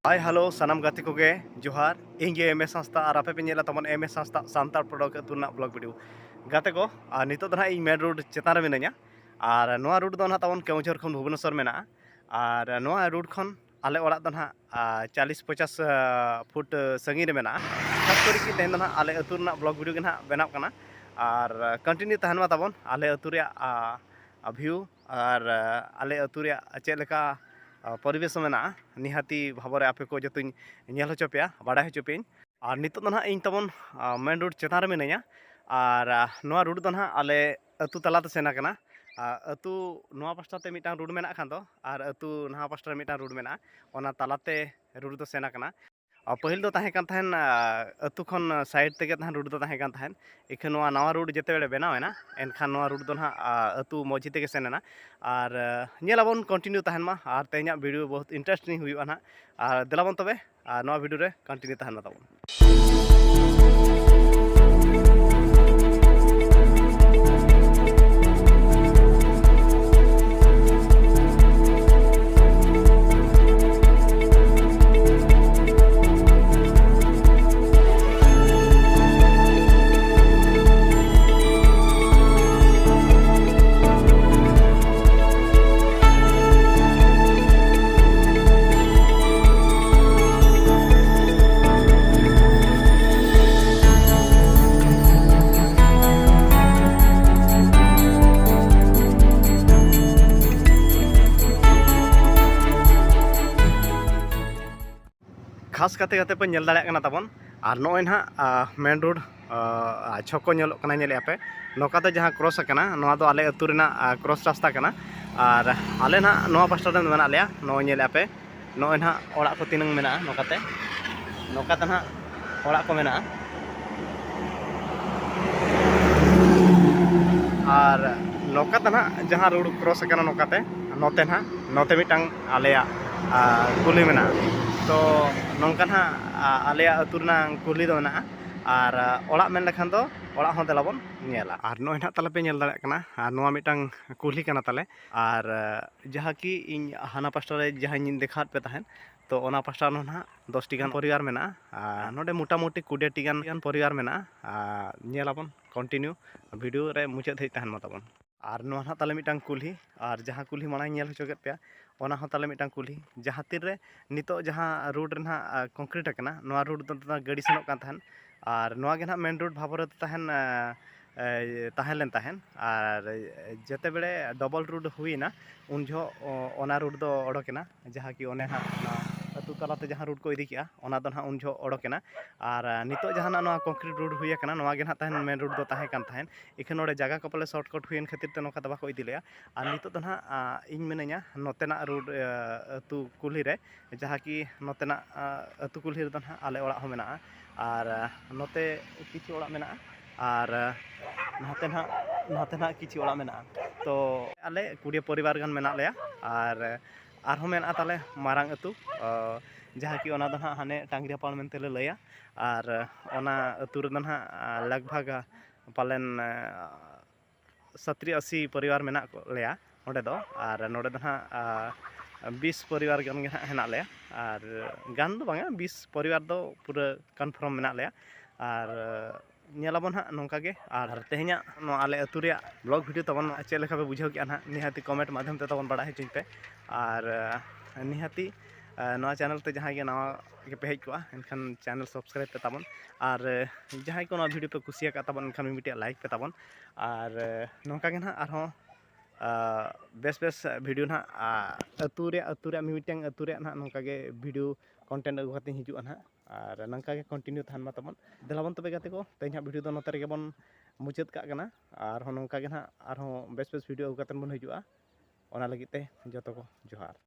Hi hello सानाम गाते को गे जोहार इंगे एमए संस्था और आपे पे नेला तमन एमए संस्था सांतार प्रोडक्ट तुना ब्लॉग वीडियो गाते को नितो दना इन मेन रोड चेतान रे मिनाया और नोआ रूट दो ना तमन केउझर खन भुवनेश्वर मेना और नोआ रूट खन आले ओड़ा दो ना 40-50 फुट संगी रे मेना खास करी कि तेन दना आले अतु रना ब्लॉग वीडियो के ना बनाव कना और कंटिन्यू तहन मा तबन आले अतु रे व्यू और आले अतु रे चेलेका परिवेश में निहाती भाव में आपे को जो नेल हचोपे बाड़ा हचोपे और नित ना इन तबन मेन रोड चेतान मिनाया और नोआ रूट दो ना आले अतु तलाते सेना कना अतु नोआ पास्टा ते मिटांग रूट मेना खान दो और अतु नहा पास्टा रे मिटांग रूट मेना ओना तलाते रूट दो सेना कना पहिल दो ताहें कान थाहेन अतु खन साइड तेगे ताहेन रूट दो ताहें कान थाहेन इखे नोआ नवा रूट जेते बेले बनावेना एनखान नोआ रूट दो ना अतु मौजी तेगे सेनेना और नेलाबन कंटिन्यू तहन मा और तेहना वीडियो बहुत इंटरेस्टिंग हुआ ना और देलाबन तबे नोआ वीडियो रे कंटिन्यू तहन मा ताबन खास करते करते पे नेल दाड़े तबन और नॉय ना मेन रोड छको नेले पे नौकाते जहाँ क्रॉस नवा दो आले अतु रेना क्रॉस रास्ता कना और आले ना नवा पास्टा रे मेना लेया नॉय नेले पे नॉय ना ओड़ा को तिनंग मेना नौकाते ना ओड़ा को मेना और नौकाते ना जहाँ रोड क्रॉस नौकाते नोते ना नोते मिटांग आलेया कुली मेना तो नौका ना आले अतु रेना कुली दो मेना और ओड़ा मेन लेखान दो ओड़ा हों देलाबन नेला और नॉय ना ताले पे नेल दाड़े कना और नोआ मिटांग कुली कना ताले और जहाँ कि इन हाना पास्टा रे जहाँ इन देखात पे ताहेन तो ओना पास्टा नो ना 10 टी गान परिवार मेना नोडे मोटामोटी 20 टी गान परिवार मेना नेलाबन कंटिन्यू वीडियो रे मुचाद हेज ताहेन माताबन और नोआ ना ताले मिटांग कुली और जहाँ कुली माना नेल हचो केत पे ओना हो ताले मिटांग कुली जहाँ तीर रे नितो जहाँ रोड रे ना कंक्रीट कना नोआ रोड दो गाड़ी सेनोग कान ताहेन और नोआ गे ना मेन रोड भाव रे ताहेन ताहेन लेन ताहेन और जेते बेले डबल रोड हुईना उन जो ओना रोड दो ओडोकेना जहाँ कि ओने हा अतु तलाते जहाँ रोड को इदी किया ओना दो ना उन जो ओडोकेना और नितो जहाँ ना कंक्रीट रोड हुई कना नोआ गे ना ताहेन मेन रोड दो ताहें कान ताहेन इखे नोडे जगह को पले शॉर्टकट हुईन खातिर ते नोका दबा को इदी लेया और नितो दो ना इन मिनाया नोतेना रोड अतु कुल्ही रे जहाँ कि नोतेना अतु कुल्ही रे दो ना आले ओड़ा हो मेना और नोते किछु ओड़ा मेना और नाते ना किछु ओड़ा मेना तो आले 20 परिवार गान मेना लेया और मेना ताले मारांग अतु जहाँ कि ओना दो ना हाने टांगरिया पाल मेनते ले लया और ओना अतु रे दो ना लगभग पालेन 70-80 परिवार मेना लेया ओंडे दो और नोडे दो ना 20 परिवार गान गे हेना लेया और गान दो बांगा 20 परिवार दो पूरा कन्फर्म मेना लेया और नेलाबन हाँ नौका गे और तेहना आले अतु रे ब्लॉग वीडियो तबन चेक लेखा पे बुझाव के ना निहाती कमेंट माध्यम ते तबन बड़ा हचुኝ पे और निहाती नवा चैनल ते जहाँ नवा के पे हज को एनखान चैनल सब्सक्राइब पे तबन और जहाँ को नवा वीडियो पे कुसिया तबन एनखान मिटे लाइक पे तबन और नौका गे ना आरो बेस बेस वीडियो ना अतु रे मिमिटेंग अतु रे ना नौका गे वीडियो कंटेंट अगु कते हिजुआ ना और नंका के कंटिन्यू थान मा तबन देलाबन तबे गाते को तेहना वीडियो दो नोते रे बन मुचाद का कना और नौका गे ना आरो बेस बेस वीडियो अगु कते बन हिजुआ ओना लगी ते जतो को जोहार।